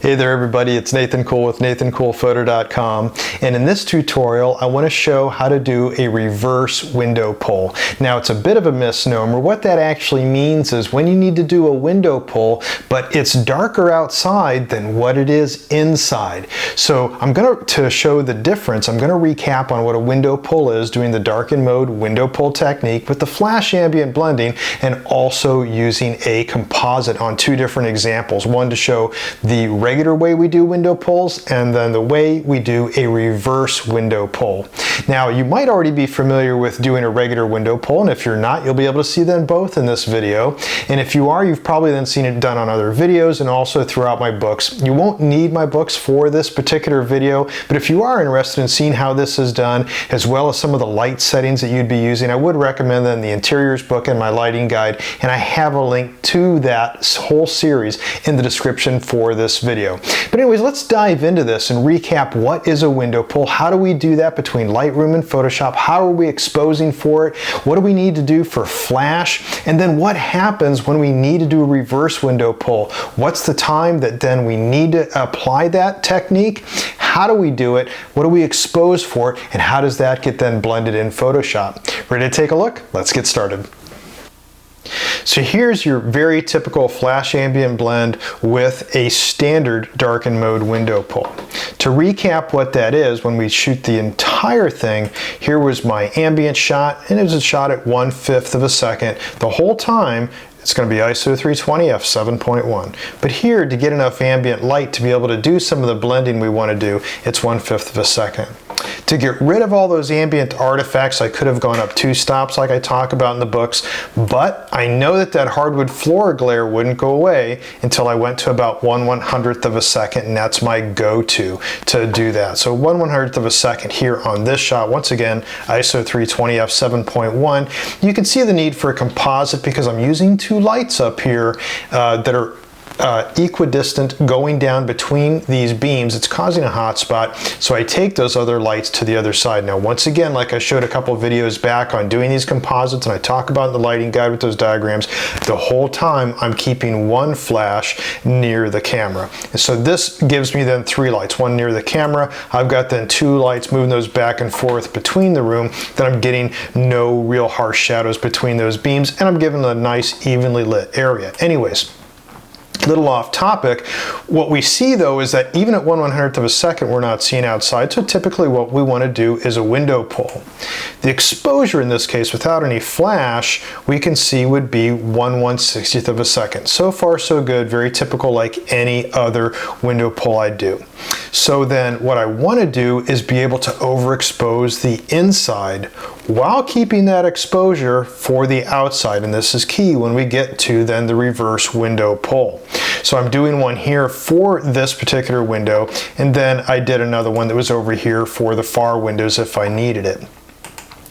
Hey there everybody, it's Nathan Cool with NathanCoolPhoto.com, and in this tutorial I want to show how to do a reverse window pull. Now it's a bit of a misnomer. What that actually means is when you need to do a window pull but it's darker outside than what it is inside. So I'm going to show the difference. I'm going to recap on what a window pull is, doing the darken mode window pull technique with the flash ambient blending and also using a composite on two different examples. One to show the regular way we do window pulls and then the way we do a reverse window pull. Now you might already be familiar with doing a regular window pull, and if you're not, you'll be able to see them both in this video. And if you are, you've probably then seen it done on other videos and also throughout my books. You won't need my books for this particular video, but if you are interested in seeing how this is done, as well as some of the light settings that you'd be using, I would recommend then the interiors book and my lighting guide, and I have a link to that whole series in the description for this video. But anyways, let's dive into this and recap what is a window pull. How do we do that between Lightroom and Photoshop? How are we exposing for it? What do we need to do for Flash? And then what happens when we need to do a reverse window pull? What's the time that then we need to apply that technique? How do we do it? What do we expose for? And how does that get then blended in Photoshop? Ready to take a look? Let's get started. So here's your very typical flash ambient blend with a standard darken mode window pull. To recap what that is, when we shoot the entire thing, here was my ambient shot, and it was a shot at 1/5 of a second. The whole time it's going to be ISO 320 f7.1. But here, to get enough ambient light to be able to do some of the blending we want to do, it's 1/5 of a second. To get rid of all those ambient artifacts, I could have gone up 2 stops like I talk about in the books, but I know that that hardwood floor glare wouldn't go away until I went to about 1/100th of a second, and that's my go-to to do that. So 1/100th of a second here on this shot. Once again, ISO 320 f7.1. You can see the need for a composite because I'm using 2 lights up here that are equidistant going down between these beams. It's causing a hot spot, so I take those other lights to the other side. Now once again, like I showed a couple of videos back on doing these composites, and I talk about in the lighting guide with those diagrams, the whole time I'm keeping one flash near the camera. And so this gives me then 3 lights, one near the camera. I've got then 2 lights moving those back and forth between the room, then I'm getting no real harsh shadows between those beams, and I'm given a nice evenly lit area. Anyways, little off topic, what we see though is that even at 1/100th of a second we're not seeing outside, so typically what we want to do is a window pull. The exposure in this case without any flash we can see would be 1/160th of a second. So far so good, very typical like any other window pull I do. So then what I want to do is be able to overexpose the inside while keeping that exposure for the outside, and this is key when we get to then the reverse window pull. So I'm doing one here for this particular window, and then I did another one that was over here for the far windows if I needed it.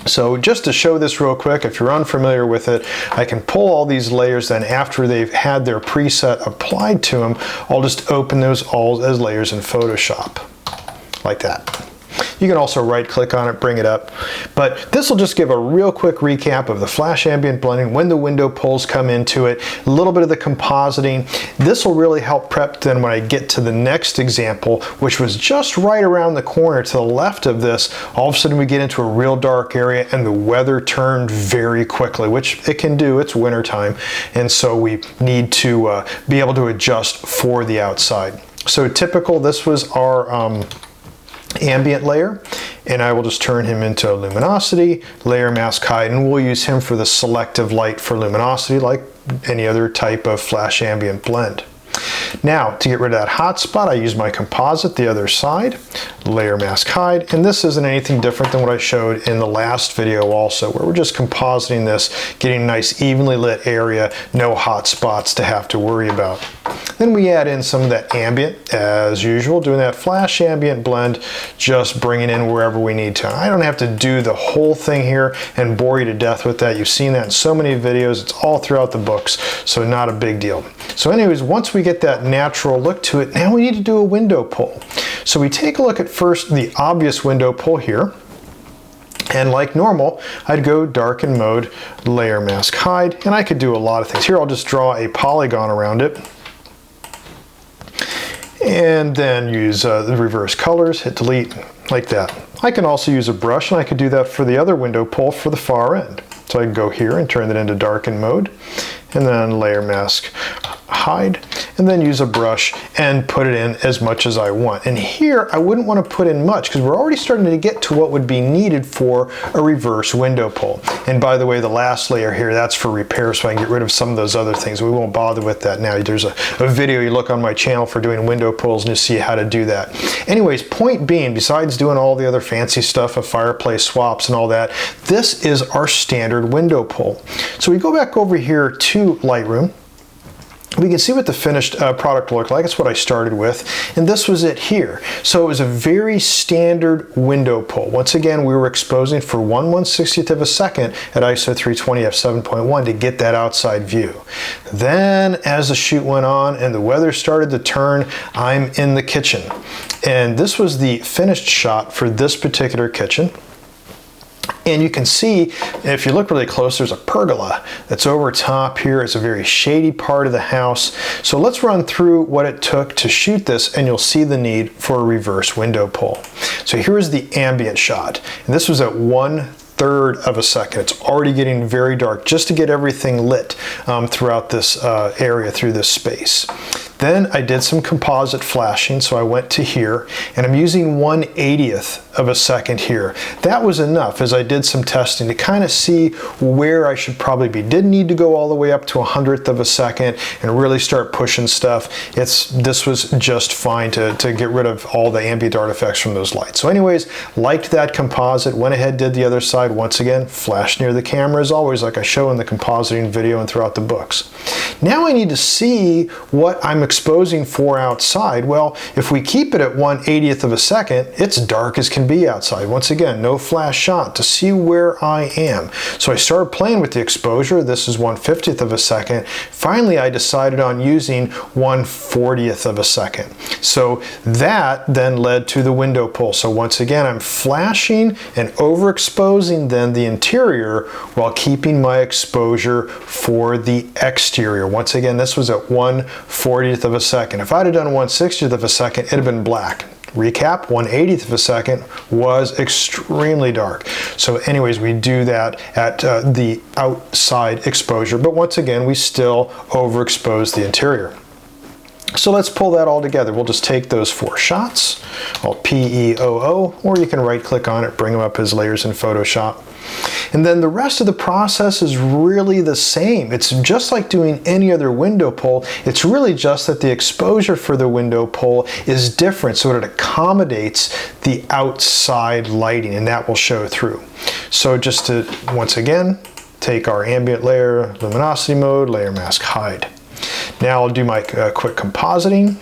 So just to show this real quick, if you're unfamiliar with it, I can pull all these layers, then after they've had their preset applied to them, I'll just open those all as layers in Photoshop, like that. You can also right click on it, bring it up. But this will just give a real quick recap of the flash ambient blending, when the window pulls come into it, a little bit of the compositing. This will really help prep then when I get to the next example, which was just right around the corner to the left of this. All of a sudden we get into a real dark area and the weather turned very quickly, which it can do, it's winter time. And so we need to be able to adjust for the outside. So typical, this was our ambient layer, and I will just turn him into luminosity, layer mask hide, and we'll use him for the selective light for luminosity like any other type of flash ambient blend. Now, to get rid of that hot spot, I use my composite, the other side, layer mask hide, and this isn't anything different than what I showed in the last video also, where we're just compositing this, getting a nice evenly lit area, no hot spots to have to worry about. Then we add in some of that ambient, as usual, doing that flash ambient blend, just bringing in wherever we need to. I don't have to do the whole thing here and bore you to death with that. You've seen that in so many videos. It's all throughout the books, so not a big deal. So anyways, once we get that natural look to it, now we need to do a window pull. So we take a look at first the obvious window pull here. And like normal, I'd go darken mode, layer mask hide, and I could do a lot of things. Here I'll just draw a polygon around it. And then use the reverse colors, hit delete, like that. I can also use a brush, and I could do that for the other window pull for the far end. So I can go here and turn that into darken mode, and then layer mask hide, and then use a brush and put it in as much as I want. And here I wouldn't want to put in much because we're already starting to get to what would be needed for a reverse window pull. And by the way, the last layer here, that's for repair, so I can get rid of some of those other things. We won't bother with that now. There's a video you look on my channel for doing window pulls and you see how to do that. Anyways, point being, besides doing all the other fancy stuff of fireplace swaps and all that, this is our standard window pull. So we go back over here to Lightroom. We can see what the finished product looked like. It's what I started with, and this was it here. So it was a very standard window pull. Once again, we were exposing for 1/160th of a second at ISO 320 f7.1 to get that outside view. Then as the shoot went on and the weather started to turn, I'm in the kitchen. And this was the finished shot for this particular kitchen. And you can see, if you look really close, there's a pergola that's over top here. It's a very shady part of the house. So let's run through what it took to shoot this, and you'll see the need for a reverse window pull. So here's the ambient shot. And this was at 1/3 of a second. It's already getting very dark just to get everything lit throughout this area, through this space. Then I did some composite flashing, so I went to here, and I'm using 1/80th of a second here. That was enough as I did some testing to kind of see where I should probably be. Didn't need to go all the way up to 100th of a second and really start pushing stuff. This was just fine to get rid of all the ambient artifacts from those lights. So anyways, liked that composite, went ahead, did the other side. Once again, flash near the camera as always, like I show in the compositing video and throughout the books. Now I need to see what I'm exposing for outside. Well, if we keep it at 1/80th of a second, it's dark as can be outside. Once again, no flash shot to see where I am. So I started playing with the exposure. This is 1/50th of a second. Finally, I decided on using 1/40th of a second. So that then led to the window pull. So once again, I'm flashing and overexposing then the interior while keeping my exposure for the exterior. Once again, this was at 1/40th of a second. If I'd have done 1/60th of a second, it'd have been black. Recap, 1/80th of a second was extremely dark. So anyways, we do that at the outside exposure, but once again, we still overexpose the interior. So let's pull that all together. We'll just take those 4 shots, Alt P-E-O-O, or you can right click on it, bring them up as layers in Photoshop. And then the rest of the process is really the same. It's just like doing any other window pull. It's really just that the exposure for the window pull is different, so it accommodates the outside lighting, and that will show through. So just to, once again, take our ambient layer, luminosity mode, layer mask hide. Now I'll do my quick compositing,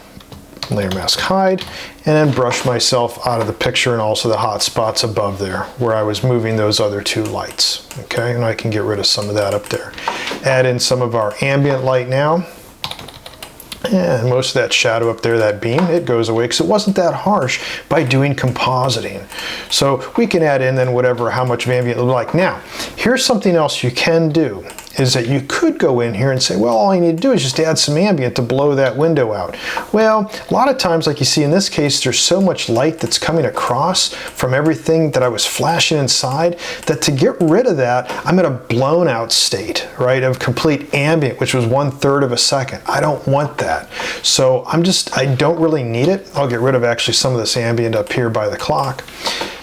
layer mask hide, and then brush myself out of the picture and also the hot spots above there where I was moving those other 2 lights. Okay, and I can get rid of some of that up there. Add in some of our ambient light now. And most of that shadow up there, that beam, it goes away because it wasn't that harsh by doing compositing. So we can add in then whatever, how much of ambient you like. Now, here's something else you can do, is that you could go in here and say, well, all I need to do is just add some ambient to blow that window out. Well, a lot of times, like you see in this case, there's so much light that's coming across from everything that I was flashing inside that to get rid of that, I'm in a blown out state, right, of complete ambient, which was 1/3 of a second. I don't want that. So I don't really need it. I'll get rid of actually some of this ambient up here by the clock.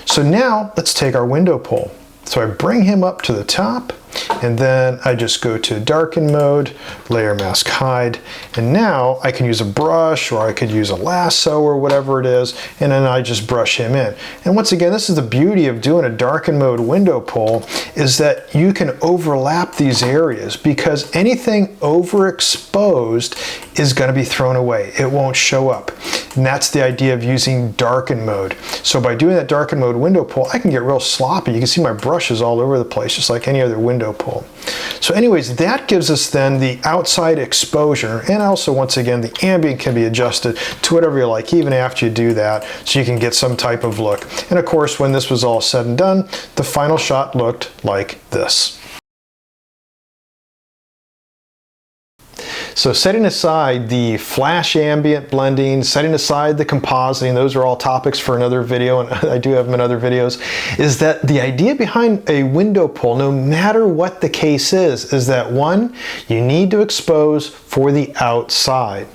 So now let's take our window pull. So I bring him up to the top, and then I just go to darken mode, layer mask hide, and now I can use a brush or I could use a lasso or whatever it is, and then I just brush him in. And once again, this is the beauty of doing a darken mode window pull, is that you can overlap these areas because anything overexposed is going to be thrown away. It won't show up. And that's the idea of using darken mode. So by doing that darken mode window pull, I can get real sloppy. You can see my brushes all over the place, just like any other window pull. So anyways, that gives us then the outside exposure, and also once again the ambient can be adjusted to whatever you like even after you do that, so you can get some type of look. And of course, when this was all said and done, the final shot looked like this. So setting aside the flash ambient blending, setting aside the compositing, those are all topics for another video, and I do have them in other videos, is that the idea behind a window pull, no matter what the case is that one, you need to expose for the outside.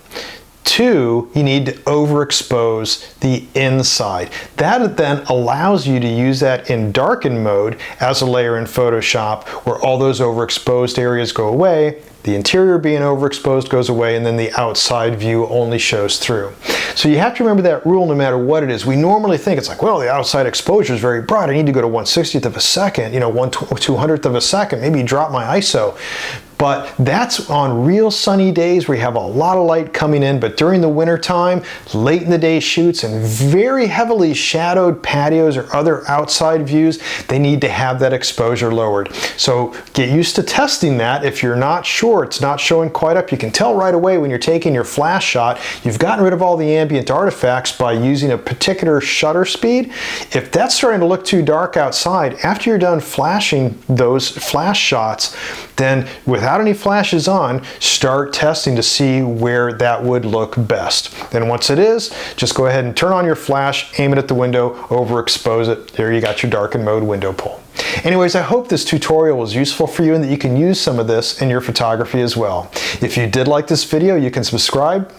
Two, you need to overexpose the inside. That then allows you to use that in darken mode as a layer in Photoshop, where all those overexposed areas go away, the interior being overexposed goes away, and then the outside view only shows through. So you have to remember that rule no matter what it is. We normally think it's like, well, the outside exposure is very bright. I need to go to 1/60th of a second, 1/200th of a second, maybe drop my ISO. But that's on real sunny days where you have a lot of light coming in, but during the winter time, late in the day shoots and very heavily shadowed patios or other outside views, they need to have that exposure lowered. So get used to testing that. If you're not sure, it's not showing quite up, you can tell right away when you're taking your flash shot, you've gotten rid of all the ambient artifacts by using a particular shutter speed. If that's starting to look too dark outside, after you're done flashing those flash shots, then without any flashes on, start testing to see where that would look best. Then once it is, just go ahead and turn on your flash, aim it at the window, overexpose it. There you got your darken mode window pull. Anyways, I hope this tutorial was useful for you and that you can use some of this in your photography as well. If you did like this video, you can subscribe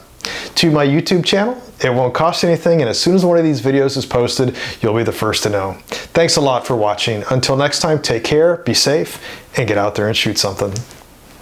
to my YouTube channel. It won't cost anything, and as soon as one of these videos is posted, you'll be the first to know. Thanks a lot for watching. Until next time, take care, be safe, and get out there and shoot something.